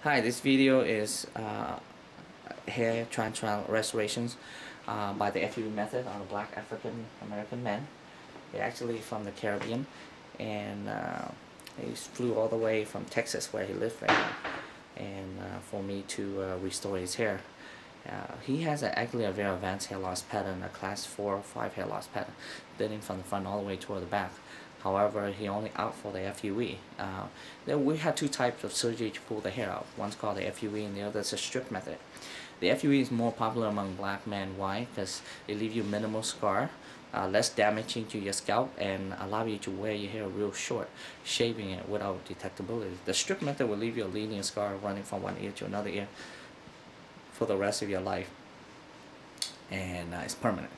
Hi, this video is hair transplant restorations by the FUE method on a black African American man. He's actually from the Caribbean, and he flew all the way from Texas, where he lived right now, and for me to restore his hair. He has actually a very advanced hair loss pattern, a class 4 or 5 hair loss pattern, dating from the front all the way toward the back. However, he only out for the FUE. Then we have two types of surgery to pull the hair out. One's called the FUE and the other is a strip method. The FUE is more popular among black men. Why? Because it leaves you minimal scar, less damaging to your scalp, and allow you to wear your hair real short, shaving it without detectability. The strip method will leave you a linear scar running from one ear to another ear for the rest of your life, and it's permanent.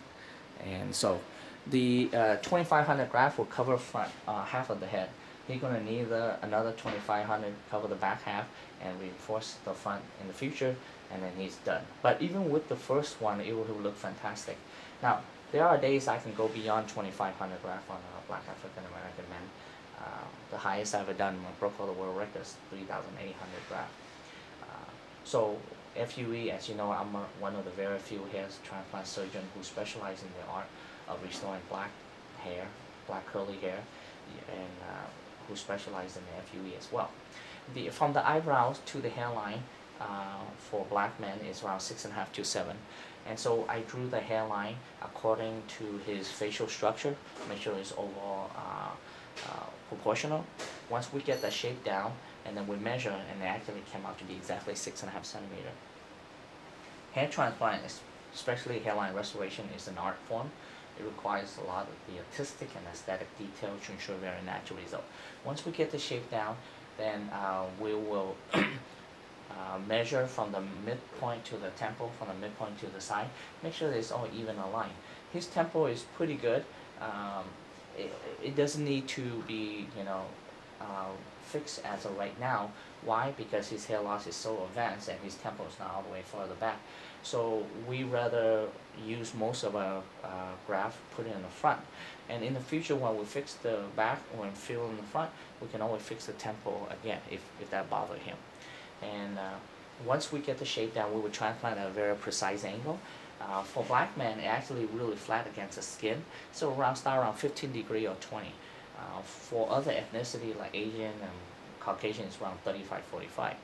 And so the 2500 graft will cover front half of the head. He's going to need another 2500 cover the back half and reinforce the front in the future, and then he's done. But even with the first one, it will look fantastic. Now, there are days I can go beyond 2500 graft on a black African American man. The highest I've ever done, I broke all the world records, 3800 graft. So FUE, as you know, I'm one of the very few hair transplant surgeons who specialize in the art of restoring black hair, black curly hair, and who specialize in the FUE as well. From the eyebrows to the hairline for black men is around 6.5 to 7. And so I drew the hairline according to his facial structure, make sure it's overall proportional. Once we get the shape down, and then we measure, and it actually came out to be exactly 6.5 centimeters. Hair transplant, especially hairline restoration, is an art form. It requires a lot of the artistic and aesthetic detail to ensure a very natural result. Once we get the shape down, then we will measure from the midpoint to the temple, from the midpoint to the side. Make sure that it's all even aligned. His temple is pretty good. It doesn't need to be, fixed as of right now. Why? Because his hair loss is so advanced and his temple is not all the way further back. So we rather use most of our graft, put it in the front. And in the future, when we fix the back or fill in the front, we can always fix the temple again if that bothers him. And once we get the shape down, we will transplant at a very precise angle. For black men, it actually really flat against the skin, so start around 15 degrees or 20. For other ethnicity like Asian and Caucasian, it's around 35-45.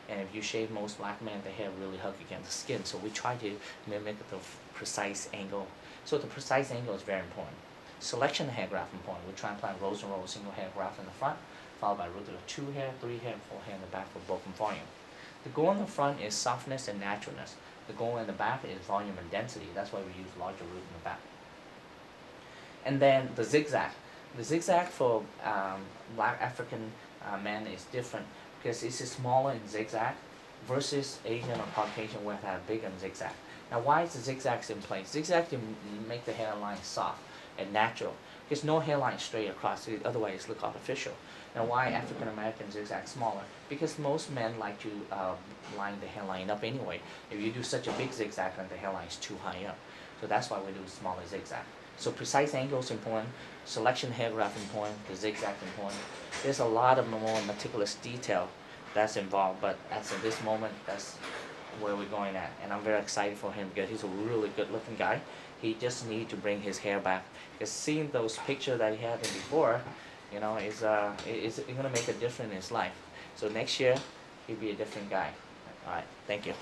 And if you shave most black men, the hair really hug against the skin, so we try to mimic the precise angle. So the precise angle is very important. Selection of hair graft is important. We transplant rows and rows, single hair graft in the front, followed by rows of 2 hair, 3 hair, and 4 hair in the back for bulk and volume. The goal in the front is softness and naturalness. The goal in the back is volume and density. That's why we use larger root in the back. And then the zigzag. The zigzag for black African men is different because it's smaller in zigzag versus Asian or Caucasian where it has bigger in zigzag. Now, why is the zigzags in place? Zigzag to make the hairline soft and natural, because no hairline straight across, otherwise it looks artificial. Now, why African American zigzag smaller? Because most men like to line the hairline up anyway. If you do such a big zigzag, then the hairline is too high up. So that's why we do smaller zigzag. So precise angle is important, selection hair graft important, the zigzag important. There's a lot of more meticulous detail that's involved, but as of this moment, that's where we're going at. And I'm very excited for him because he's a really good looking guy. He just needs to bring his hair back. Because seeing those pictures that he had before, is going to make a difference in his life. So next year, he'll be a different guy. All right, thank you.